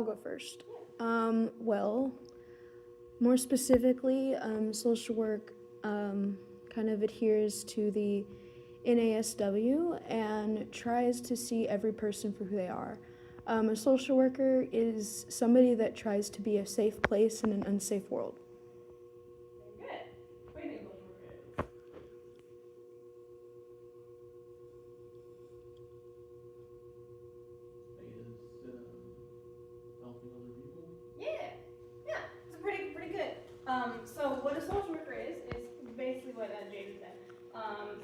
I'll go first. Well, more specifically, social work kind of adheres to the NASW and tries to see every person for who they are. A social worker is somebody that tries to be a safe place in an unsafe world. Very good. What do you think social work is? Helping other people. Yeah, it's pretty good. So what a social worker is basically what Jaden said.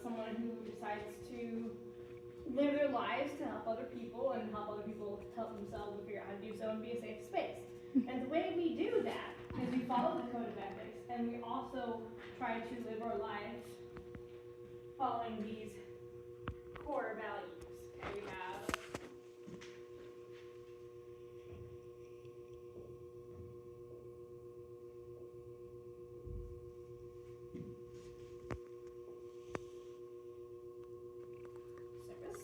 Someone who decides to live their lives to help other people and help other people help themselves and figure out how to do so and be a safe space. And the way we do that is we follow the code of ethics, and we also try to live our lives following these core values. Okay, we have service, assist,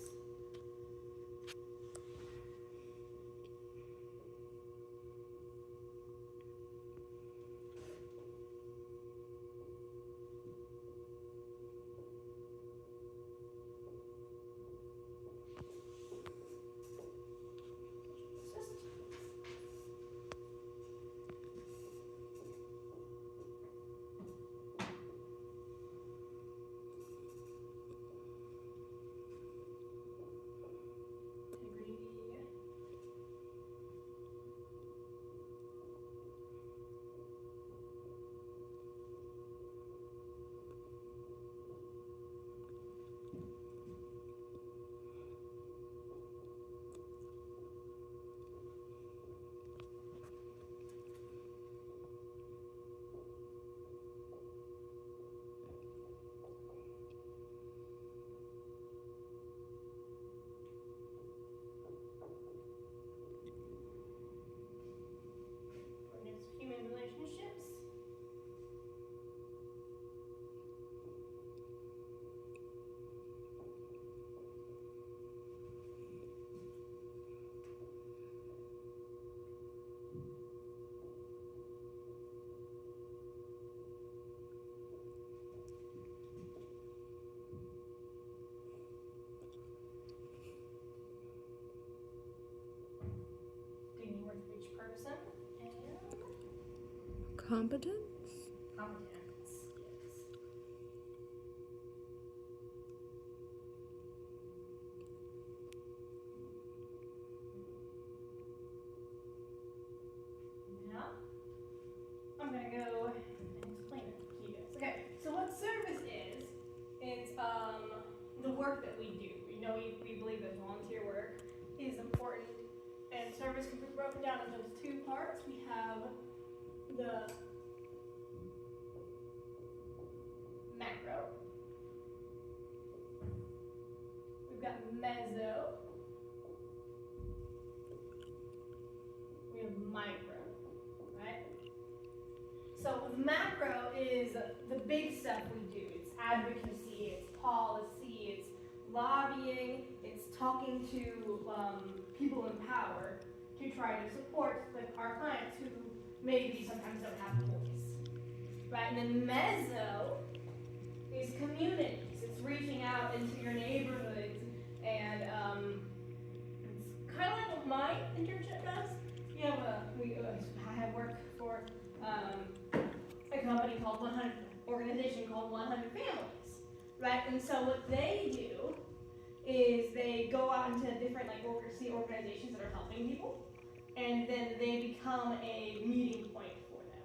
integrity, coordinates human relationships, dignity worth of each person, and Competence? competence. Yes. Now, I'm gonna go and explain it to you guys. Okay, so what service is, it's the work that we do. We believe that volunteer work is important, and service can be broken down into two parts. We have the macro, we've got meso, we have micro, right? So macro is the big stuff we do. It's advocacy, it's policy, it's lobbying, it's talking to people in power to try to support our clients who maybe sometimes don't have a voice, right? And then meso is communities. It's reaching out into your neighborhoods, and it's kind of like what my internship does. You have I have worked for a company called 100, organization called 100 Families, right? And so what they do is they go out into different organizations that are helping people, and then they become a meeting point for them.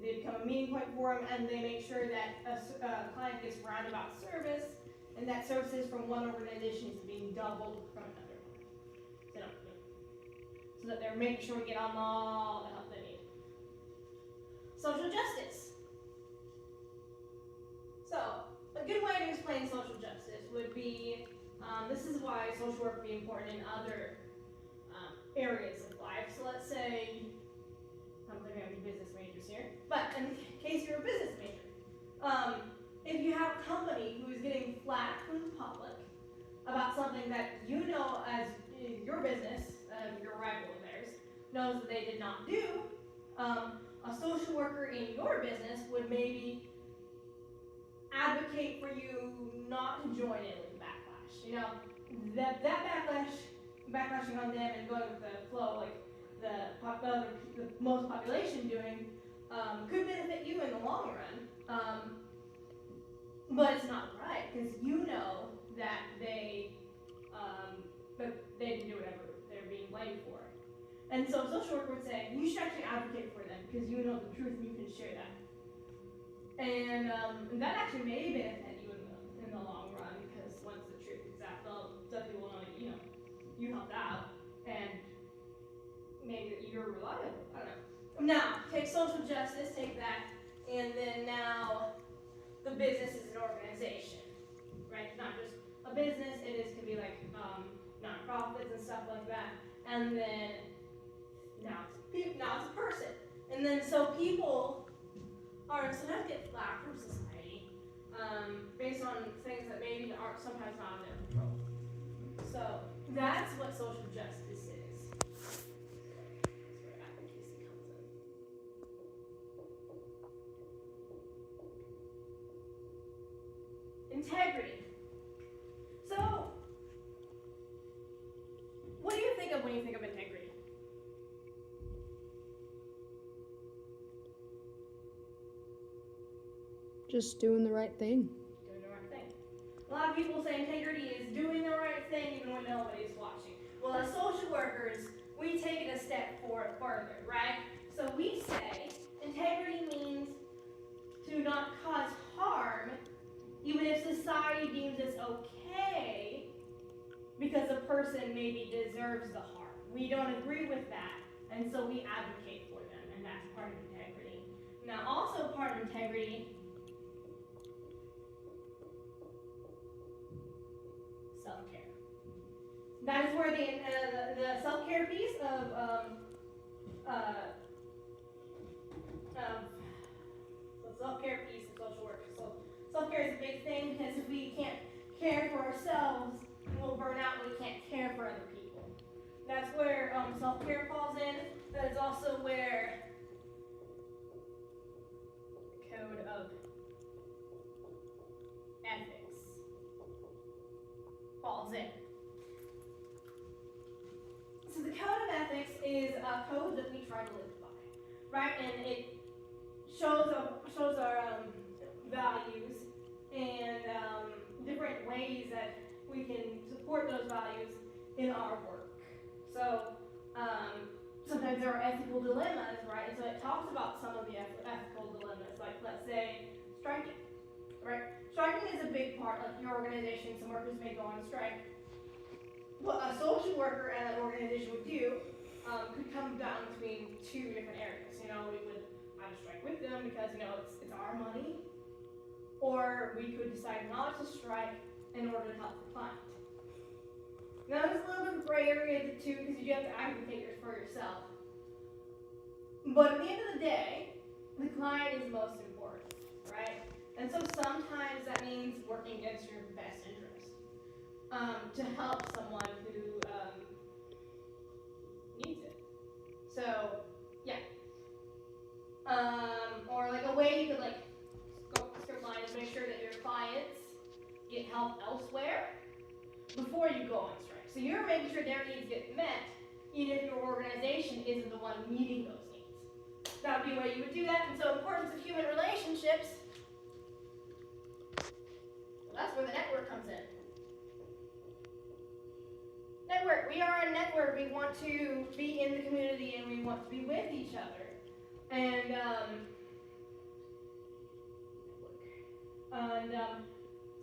They become a meeting point for them, and they make sure that a client gets roundabout service, and that services from one organization is being doubled from another one. So that they're making sure we get on all the help they need. Social justice. So, a good way to explain social justice would be, this is why social work would be important in other areas of life. So let's say, I'm going to have business majors here, but in case you're a business major, if you have a company who is getting flack from the public about something that you know as your business, your rival of theirs, knows that they did not do, a social worker in your business would maybe advocate for you not to join in with the backlash. You know, that backlashing on them and going with the flow, like the most population doing, could benefit you in the long run. But it's not right because you know that they didn't do whatever they're being blamed for. And so social worker would say, you should actually advocate for them because you know the truth and you can share that. And that actually may benefit you in the long run because once the truth is out, some people know that, you helped out and maybe that you're reliable. I don't know. Now, take social justice, take that, and then now the business is an organization, right? It's not just a business, can be like nonprofits and stuff like that. And then now it's a person. And then so people are sometimes get flack from society based on things that maybe aren't sometimes not in their control. So that's what social justice is. That's where advocacy comes in. Integrity. So, what do you think of when you think of integrity? Just doing the right thing. Doing the right thing. A lot of people say integrity is doing the right thing even when nobody's watching. Well, as social workers, we take it a step further, right? So we say integrity means to not cause harm, even if society deems it's okay, because a person maybe deserves the harm. We don't agree with that, and so we advocate for them, and that's part of integrity. Now, also part of integrity, self-care. That is where the self-care piece the self-care piece of social work. So self-care is a big thing because if we can't care for ourselves, we'll burn out and we can't care for other people. That's where self-care falls in. That is also where the code of ethics falls in. So the code of ethics is a code that we try to live by, right? And it shows our values and different ways that we can support those values in our work. So sometimes there are ethical dilemmas, right? And so it talks about some of the ethical dilemmas, like let's say striking, right? Striking is a big part, like your organization, some workers may go on strike. What a social worker and an organization would do could come down between two different areas. You know, we would either strike with them because, it's our money, or we could decide not to strike in order to help the client. Now, there's a little bit of gray area of the two because you do have to advocate for yourself. But at the end of the day, the client is most important, right? And so sometimes that means working against your best interest to help someone who needs it. So, yeah. Or like a way you could go script line is make sure that your clients get help elsewhere before you go on strike. So you're making sure their needs get met, even if your organization isn't the one meeting those needs. That would be a way you would do that. And so importance of human relationships, well, that's where the network comes in. Network. We are a network. We want to be in the community and we want to be with each other. And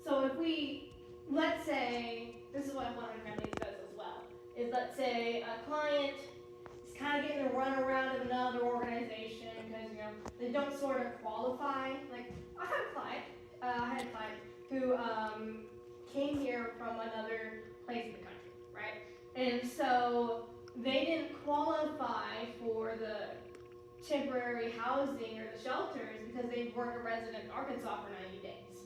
so if we, let's say, this is what one of my families does as well, is let's say a client is kind of getting a run around of another organization because, they don't sort of qualify. Like, I had a client who came here from another place in the country, right? And so they didn't qualify for the temporary housing or the shelters because they weren't a resident in Arkansas for 90 days.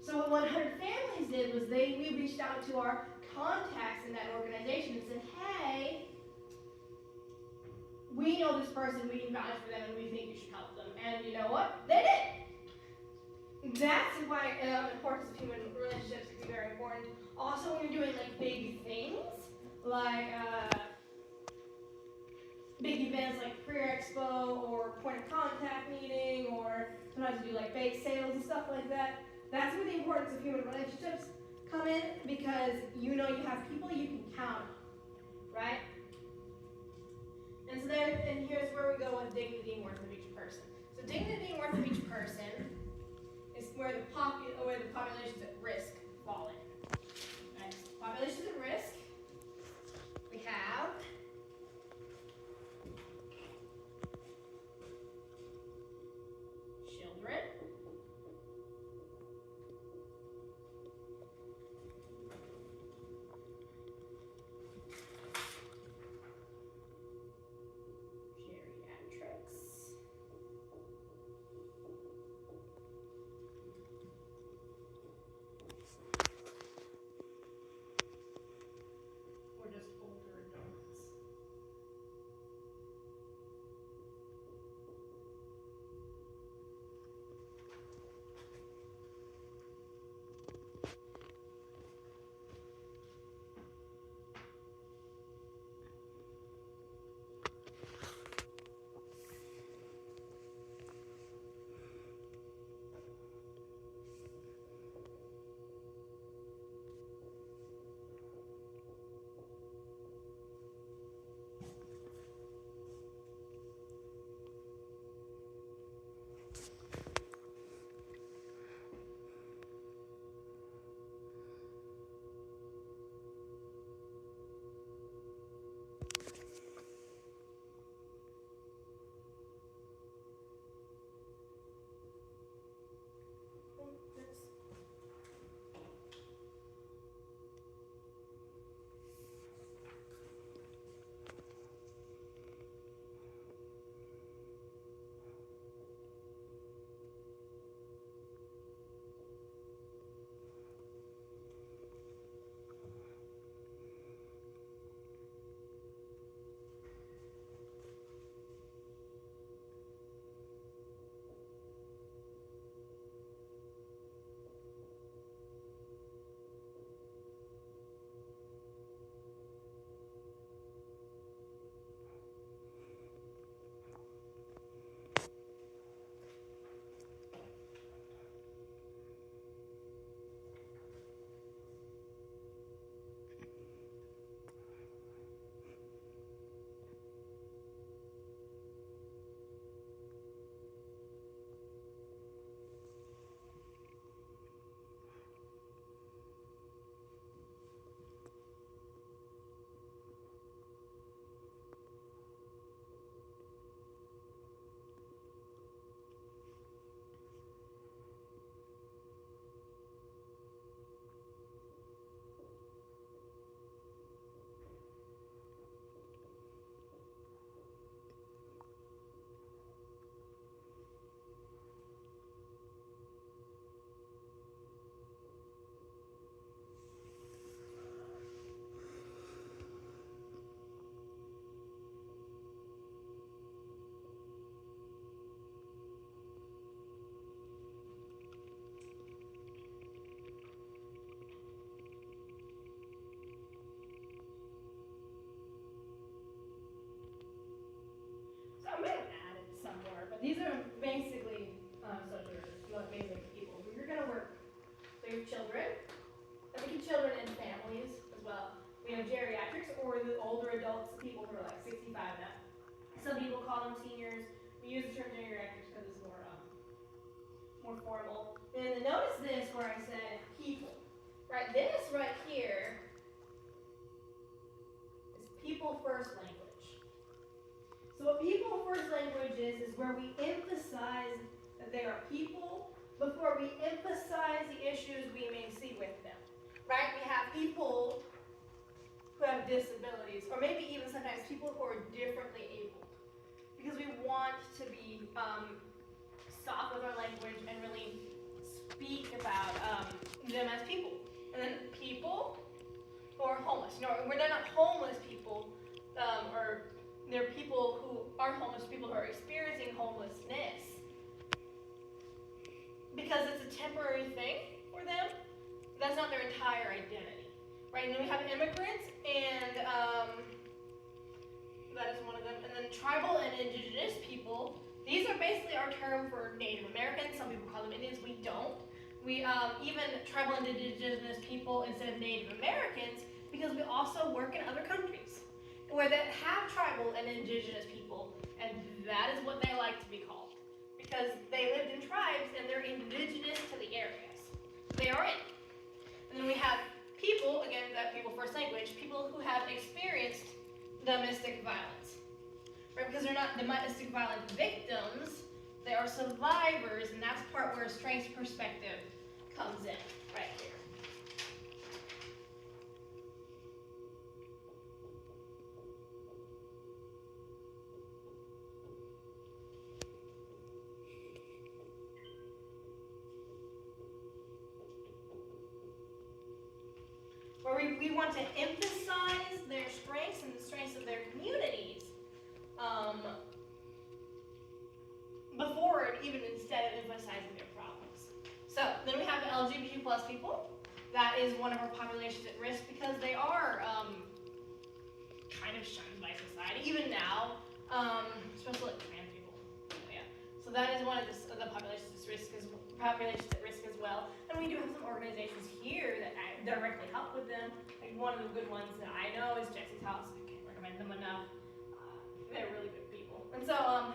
So what 100 Families did was we reached out to our contacts in that organization and said, hey, we know this person, we can vouch for them, and we think you should help them. And you know what? They did. That's why the importance of human relationships can be very important. Also, when you're doing like big things, like big events like Career Expo or point of contact meeting, or sometimes you do like bake sales and stuff like that. That's where the importance of human relationships come in, because you know you have people you can count on, right? And so then, and here's where we go with dignity and worth of each person. So dignity and worth of each person is where the populations at risk fall in. Right? Populations at risk, we have children, geriatrics, or just older adults. So I'm going to add it somewhere, but these are basically basic people who you're going to work with. So you have children, I think of children and families as well. We have geriatrics, or the older adults, people who are like 65 now. Some people call them seniors. We use the term geriatrics because it's more formal. And then notice this where I said people. Right, this right here is people first language. So what people first language is where we emphasize that they are people before we emphasize the issues we may see with them. Right? We have people who have disabilities, or maybe even sometimes people who are differently abled, because we want to be soft with our language and really speak about them as people. And then people who are homeless. Where they're not homeless people, or they're people who aren't homeless, people who are experiencing homelessness. Because it's a temporary thing for them, that's not their entire identity, right? And then we have immigrants, and that is one of them. And then tribal and indigenous people. These are basically our term for Native Americans. Some people call them Indians. We don't. We even tribal and indigenous people instead of Native Americans, because we also work in other countries where they have tribal and indigenous people, and that is what they like to be called, because they lived in tribes and they're indigenous to the areas they are in. And then we have people, again, that people first language, people who have experienced domestic violence, right? Because they're not domestic violence victims, they are survivors, and that's part where a strengths perspective comes in, right here. Where we want to emphasize their strengths and the strengths of their communities before even instead of emphasizing their problems. So then we have the LGBT plus people. That is one of our populations at risk because they are kind of shunned by society, even now, especially like trans people. Yeah. So that is one of the populations at risk as well. And we do have some organizations here that directly help with them. Like one of the good ones that I know is Jesse's House. I can't recommend them enough. They're really good people. And so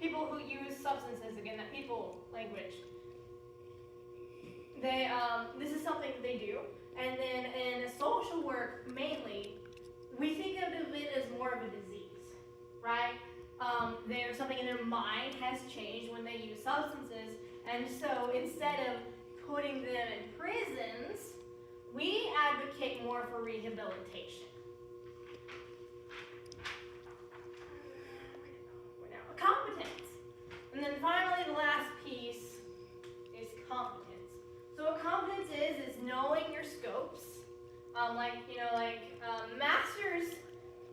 people who use substances, again, that people language, they this is something that they do. And then in social work, mainly, we think of it as more of a disease, right? There's something in their mind has changed when they use substances, and so instead of putting them in prisons, we advocate more for rehabilitation. Competence. And then finally, the last piece is competence. So what competence is knowing your scopes. Master's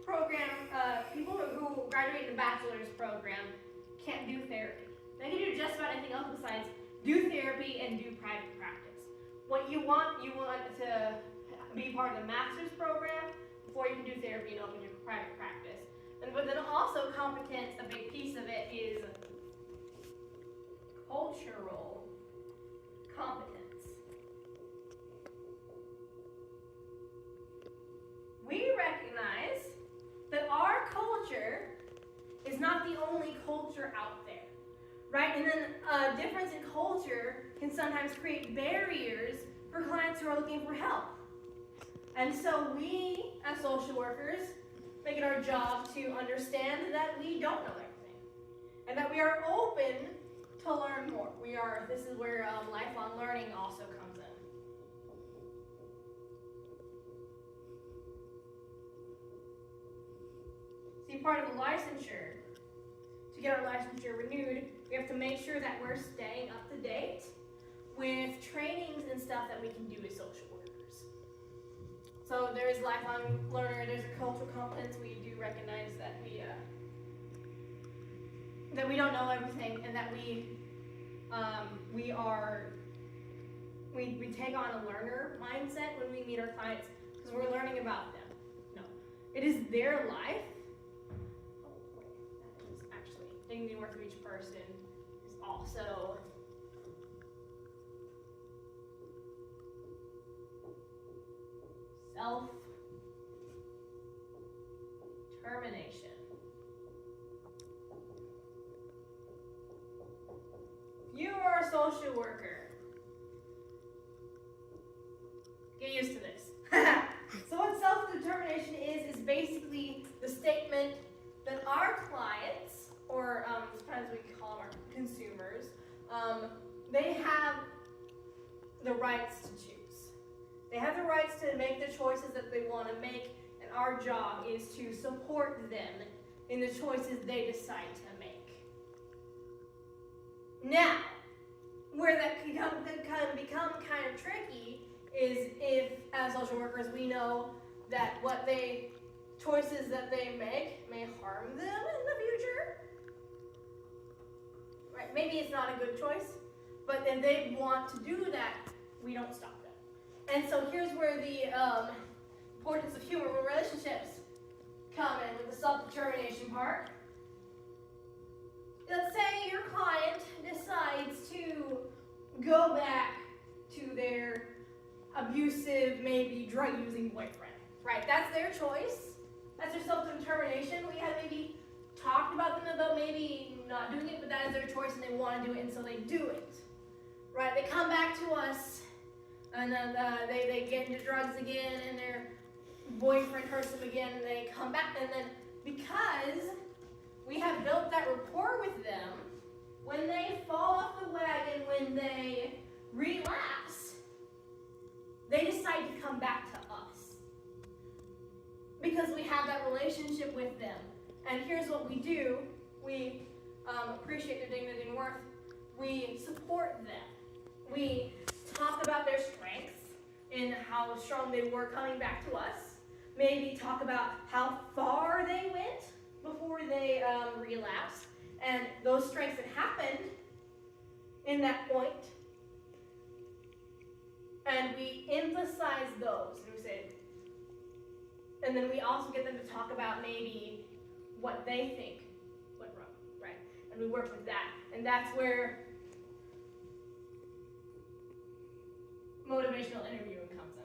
program, people who graduate in a bachelor's program can't do therapy. They can do just about anything else besides do therapy and do private practice. What you want to be part of the master's program before you can do therapy and open your private practice. But then also competence, a big piece of it is cultural competence. We recognize that our culture is not the only culture out there, right? And then a difference in culture can sometimes create barriers for clients who are looking for help. And so we, as social workers, make it our job to understand that we don't know everything, and that we are open to learn more. This is where lifelong learning also comes in. See, part of the licensure, to get our licensure renewed, we have to make sure that we're staying up to date with trainings and stuff that we can do as social workers. So there is lifelong learner, there's a cultural competence. We do recognize that we don't know everything, and that we take on a learner mindset when we meet our clients, because we're learning about them. No, it is their life. That is actually dignity worth of each person is also self-termination. If you are a social worker, get used to this. So what self-determination is basically the statement that our clients, or sometimes we call them our consumers, they have the rights to choose. They have the rights to make the choices that they want to make, and our job is to support them in the choices they decide to make. Now, where that can become kind of tricky is if, as social workers, we know that choices that they make may harm them in the future. Right? Maybe it's not a good choice, but if they want to do that, we don't stop them. And so here's where the importance of human relationships come in with the self-determination part. Let's say your client decides to go back to their abusive, maybe drug-using boyfriend, right? That's their choice. That's their self-determination. We have maybe talked about them about maybe not doing it, but that is their choice and they want to do it, and so they do it, right? They come back to us and then they get into drugs again and their boyfriend hurts them again and they come back, and then because we have built that rapport with them, when they fall off the wagon, when they relapse, they decide to come back to us because we have that relationship with them. And here's what we do. We appreciate their dignity and worth. We support them. We talk about their strengths and how strong they were coming back to us. Maybe talk about how far they went before they relapsed and those strengths that happened in that point. And we emphasize those. And we say, and then we also get them to talk about maybe what they think went wrong, right? And we work with that. And that's where motivational interviewing comes in.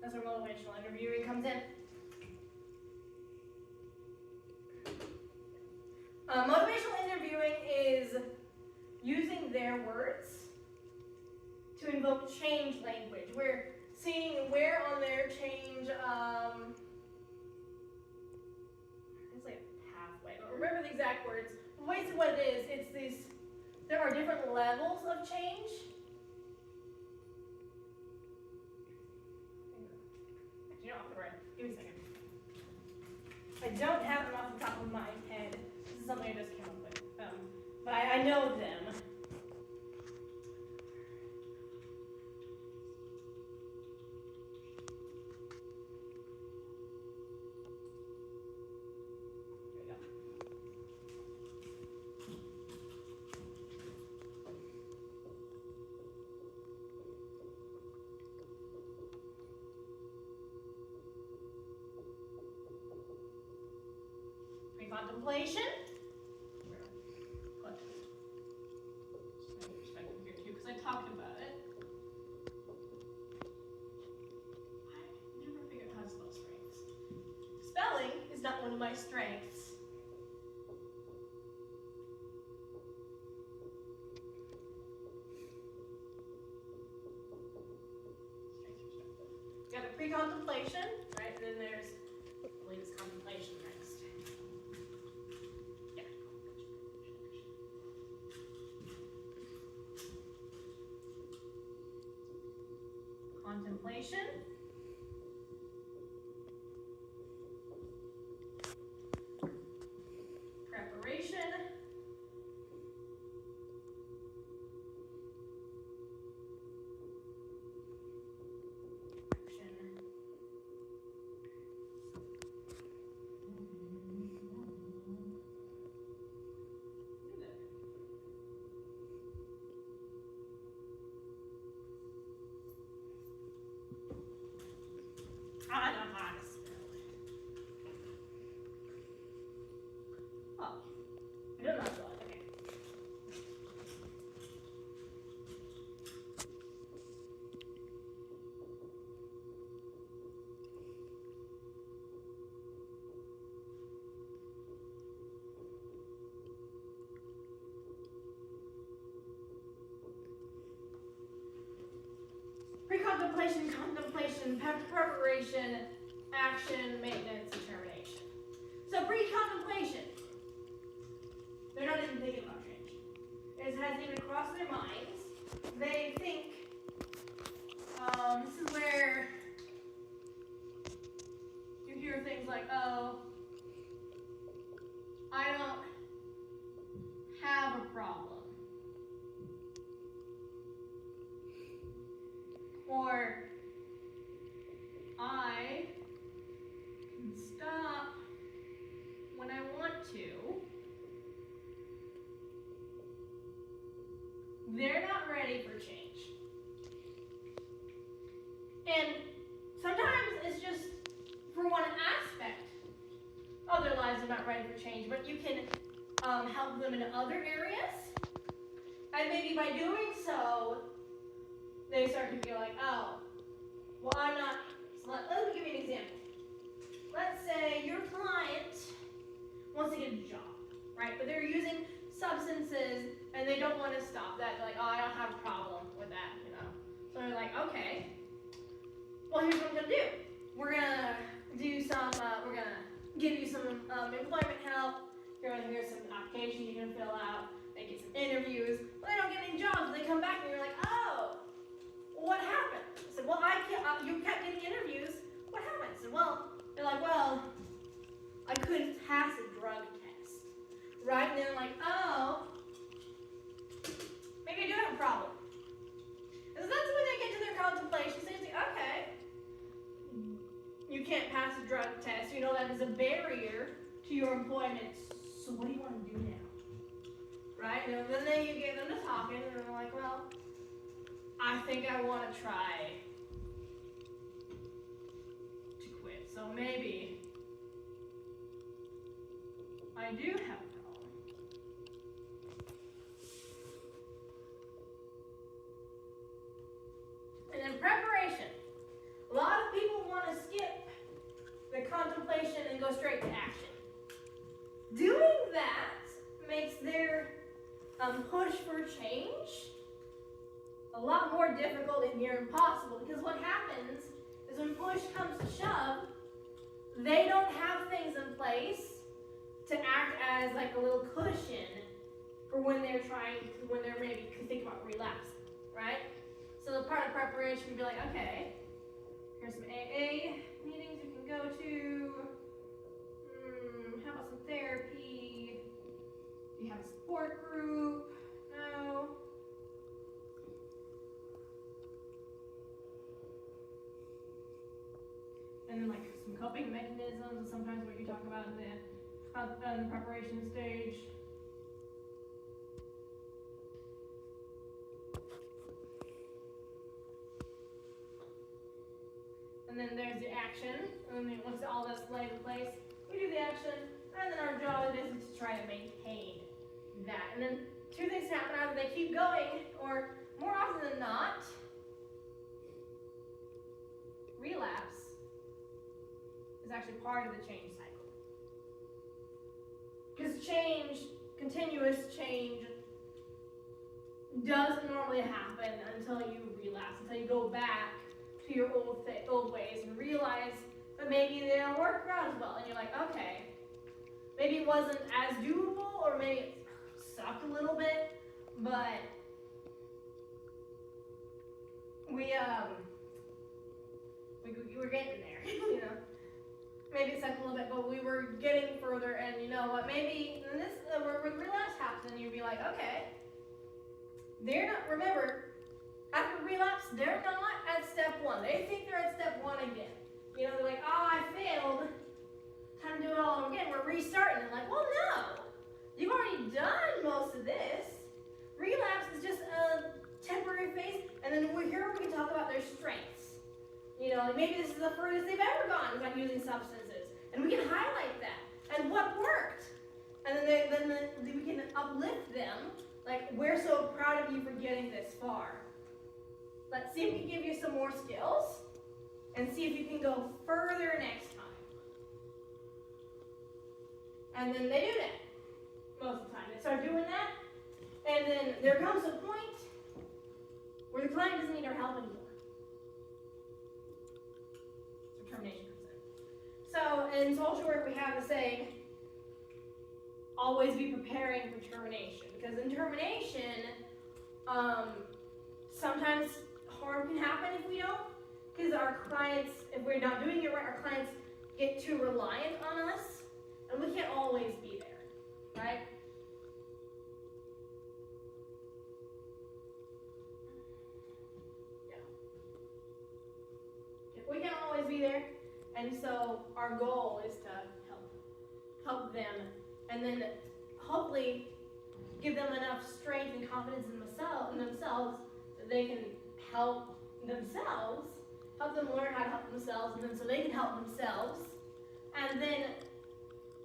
That's where motivational interviewing comes in. Motivational interviewing is using their words to invoke change language. We're seeing where on their change, it's like a pathway. I don't remember the exact words. But basically what it is, it's these, there are different levels of change. Actually, no, I'm right. Give me a second. I don't have them off the top of my head. This is something I just came up with. But I know them. Here we go. Pre-contemplation. I talked about it. I never figured out how to spell strengths. Spelling is not one of my strengths. You got the pre-contemplation, right? And then there's, I believe it's contemplation next. Yeah. Contemplation. Preparation. Action. I don't know how to spell it. Oh, I don't know how to spell it. Okay. Pre-contemplation, contemplation, preparation, action, maintenance, determination. So pre-contemplation, they're not even thinking about change. It hasn't even crossed their minds. They think, this is where you hear they're not ready for change. And sometimes it's just for one aspect of their lives they're not ready for change, but you can help them in other areas. And maybe by doing so, they start to feel like, oh, well, I'm not. So let me give you an example. Let's say your client wants to get a job, right? But they're using substances and they don't want to stop that. They're like, oh, I don't have a problem with that, you know. So they're like, okay, well, here's what I'm gonna do. We're gonna do some. We're gonna give you some employment help. Here's some applications you can fill out. They get some interviews. But they don't get any jobs. They come back and you're like, oh, what happened? I said, well, you kept getting interviews. What happened? I said, well, they're like, well, I couldn't pass a drug test, right? And they're like, oh, maybe I do have a problem. And so that's when they get to their contemplation stage. Okay, you can't pass a drug test. You know that is a barrier to your employment. So what do you want to do now? Right? And then you get them to talking, and they're like, well, I think I want to try to quit. So maybe I do have a problem. And then preparation. A lot of people want to skip the contemplation and go straight to action. Doing that makes their push for change a lot more difficult and near impossible, because what happens is when push comes to shove, they don't have things in place to act as like a little cushion for when they're maybe thinking about relapsing, right? So the part of preparation would be like, okay, here's some AA meetings you can go to. How about some therapy? Do you have a support group? No. And then like some coping mechanisms, and sometimes what you talk about in the preparation stage. And then there's the action, and then once all that's laid in place, we do the action, and then our job is to try to maintain that. And then two things happen: either they keep going, or more often than not, relapse is actually part of the change cycle. Because change, continuous change, doesn't normally happen until you relapse, until you go back to your old ways and realize that maybe they don't work out as well. And you're like, okay, maybe it wasn't as doable, or maybe it sucked a little bit, but we were getting there, you know. Maybe it sucked a little bit, but we were getting further, and you know what, maybe when relapse happens, and you'd be like, okay, they're not, remember, after relapse, they're not at step one. They think they're at step one again. You know, they're like, oh, I failed. Time to do it all over again. We're restarting. And like, well, no. You've already done most of this. Relapse is just a temporary phase. And then here we can talk about their strengths. You know, like maybe this is the furthest they've ever gone without using substances. And we can highlight that. And what worked. And then we can uplift them. Like, we're so proud of you for getting this far. Let's see if we can give you some more skills and see if you can go further next time. And then they do that most of the time. They start doing that, and then there comes a point where the client doesn't need our help anymore. So termination comes in. So in social work, we have the saying, always be preparing for termination. Because in termination, sometimes harm can happen if we don't. Because our clients, if we're not doing it right, our clients get too reliant on us. And we can't always be there, right? Yeah. We can't always be there. And so our goal is to help them. And then hopefully give them enough strength and confidence in themselves that they can help themselves, help them learn how to help themselves, and then so they can help themselves. And then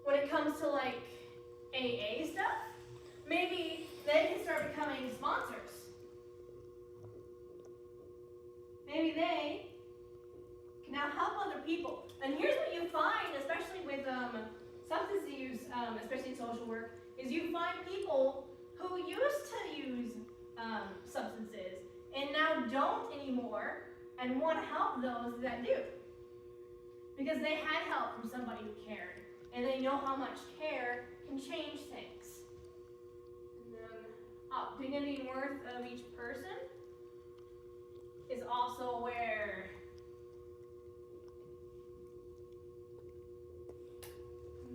when it comes to like AA stuff, maybe they can start becoming sponsors. Maybe they can now help other people. And here's what you find, especially with substance use, especially in social work, is you find people who used to use substances and now don't anymore and want to help those that do. Because they had help from somebody who cared. And they know how much care can change things. And then dignity and worth of each person is also where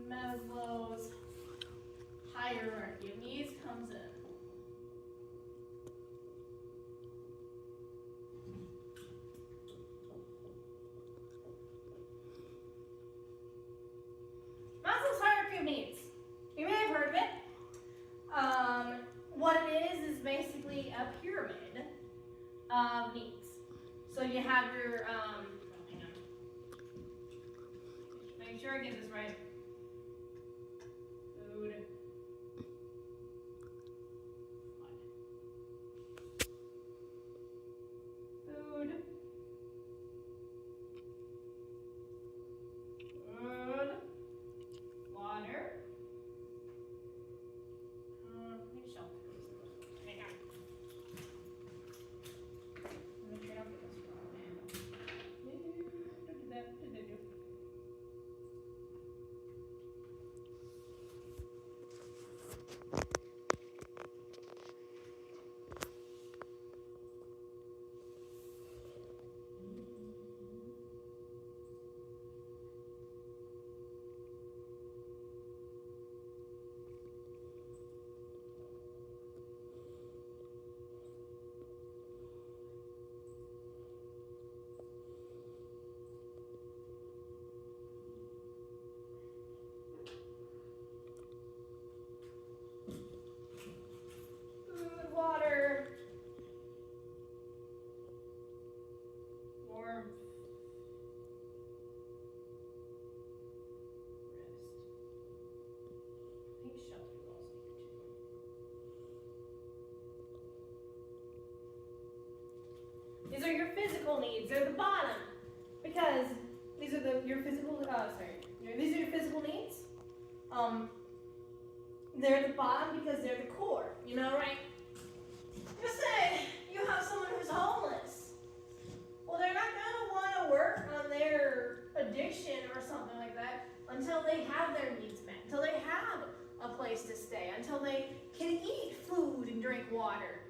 Maslow's hierarchy of needs comes in. Maslow's hierarchy of needs. You may have heard of it. What it is basically a pyramid of needs. So you have your, hang on. Make sure I get this right. Food. Food. Food. Water. Maybe shelter. Hang on. Make sure I don't get this wrong. Don't do that. What did I do? Food, water, warmth, rest. I think shelter is also here too. These are your physical needs. They're the bottom because these are your physical. These are your physical needs. They're the bottom because they're the core. You know, right? Just say you have someone who's homeless. Well, they're not going to want to work on their addiction or something like that until they have their needs met, until they have a place to stay, until they can eat food and drink water.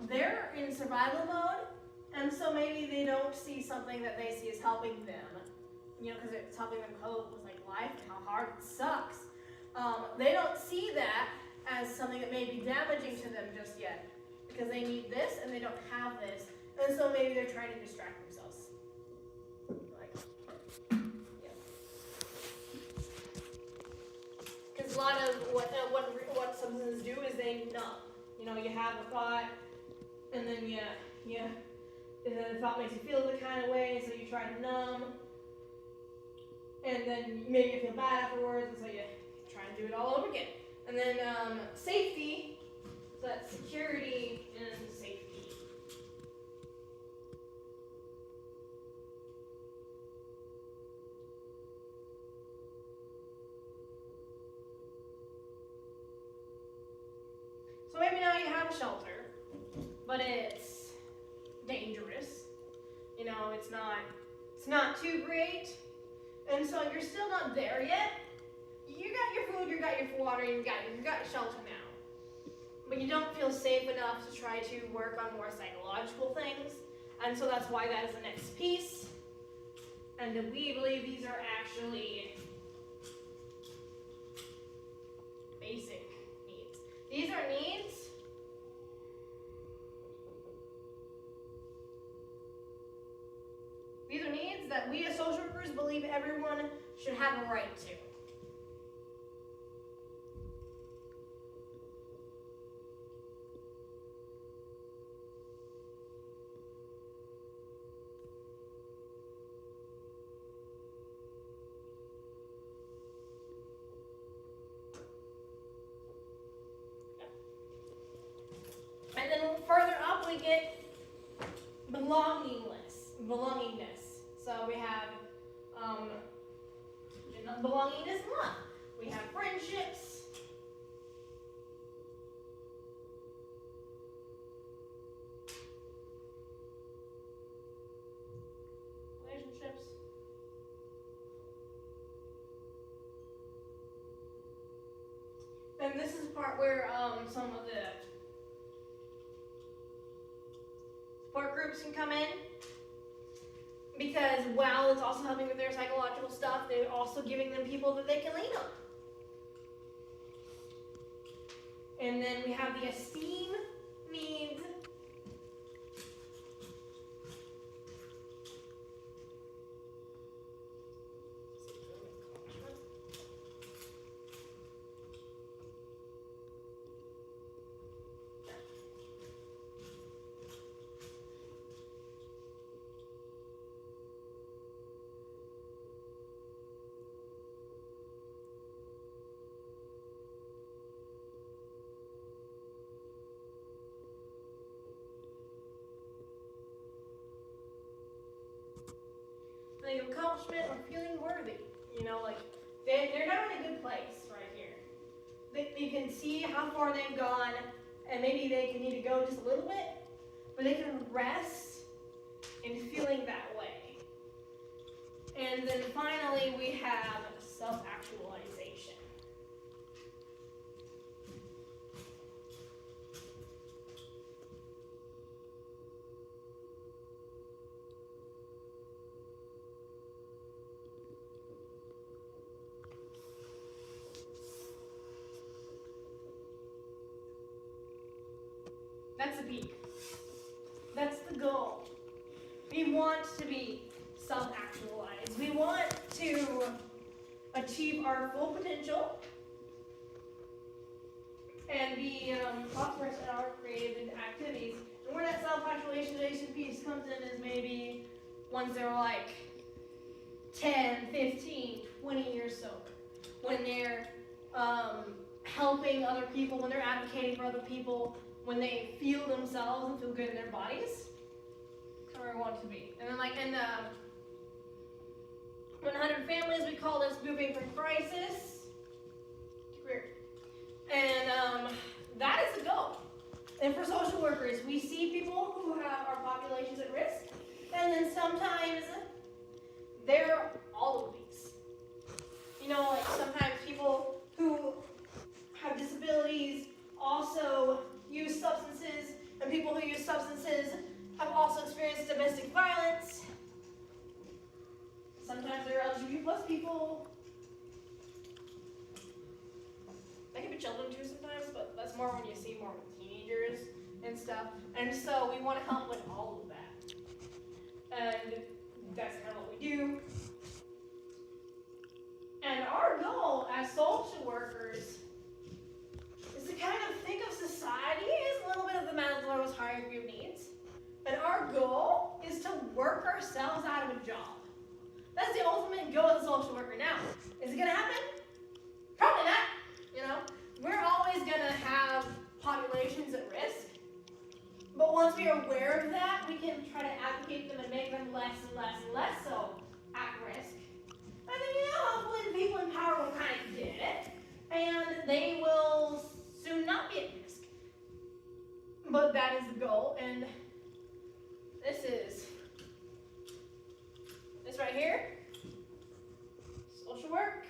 They're in survival mode, and so maybe they don't see something that they see as helping them, you know, because it's helping them cope with like life and how hard it sucks. They don't see that as something that may be damaging to them just yet, because they need this and they don't have this, and so maybe they're trying to distract themselves. Like, yeah. Because a lot of what substances do is they numb. You know, you have a thought, and then and then the thought makes you feel the kind of way, so you try to numb, and then maybe you feel bad afterwards, and so you try and do it all over again. And then safety, so that's security and safety. So maybe now you have a shelter, but it's dangerous. You know, it's not too great, and so you're still not there yet. You got your food, you got your water, you got your shelter now, but you don't feel safe enough to try to work on more psychological things, and so that's why that is the next piece. And we believe these are actually basic needs. These are needs that we as social workers believe everyone should have a right to. we get belongingness. So we have belongingness and love. We have friendships. Relationships. Then this is the part where some of the support groups can come in, because while it's also helping with their psychological stuff, they're also giving them people that they can lean on. And then we have the esteem needs. Like accomplishment or feeling worthy. You know, like they're not in a good place right here. You can see how far they've gone, and maybe they can need to go just a little bit, but they can rest in feeling that way. And then finally we have self-actualization. That's the peak. That's the goal. We want to be self-actualized. We want to achieve our full potential and be prosperous in our creative activities. And where that self-actualization piece comes in is maybe once they're like 10, 15, 20 years sober. When they're helping other people, when they're advocating for other people, when they feel themselves and feel good in their bodies. That's where I want to be. And then like in 100 Families, we call this moving from crisis to career. And that is the goal. And for social workers, we see people who have our populations at risk, and then sometimes they're all of these. You know, like sometimes people who have disabilities also use substances, and people who use substances have also experienced domestic violence. Sometimes there are LGBT plus people. They can be children too sometimes, but that's more when you see more with teenagers and stuff. And so we want to help with all of that. And that's kind of what we do. And our goal as social workers is to kind of think of society as a little bit of the Maslow's hierarchy of needs. And our goal is to work ourselves out of a job. That's the ultimate goal of the social worker now. Is it going to happen? Probably not. You know, we're always going to have populations at risk. But once we are aware of that, we can try to advocate them and make them less and less and less so at risk. And then, you know, hopefully the people in power will kind of get it, and they will soon not be at risk. But that is the goal, and this right here, social work.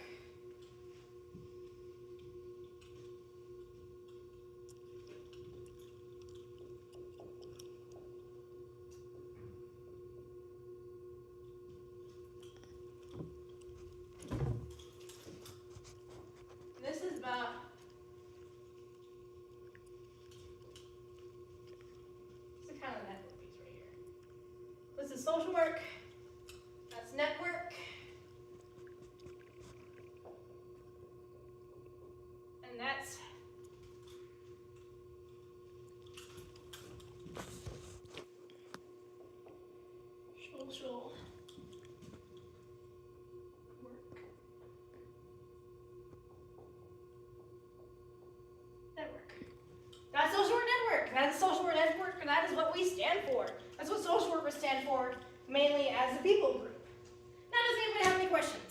This is about the kind of network piece right here. This is social work. That's network. And that's social work. Network. That's social work network. That's social work network. And that is is what we stand for. That's what social workers stand for, mainly as a people group. Now, does anybody have any questions?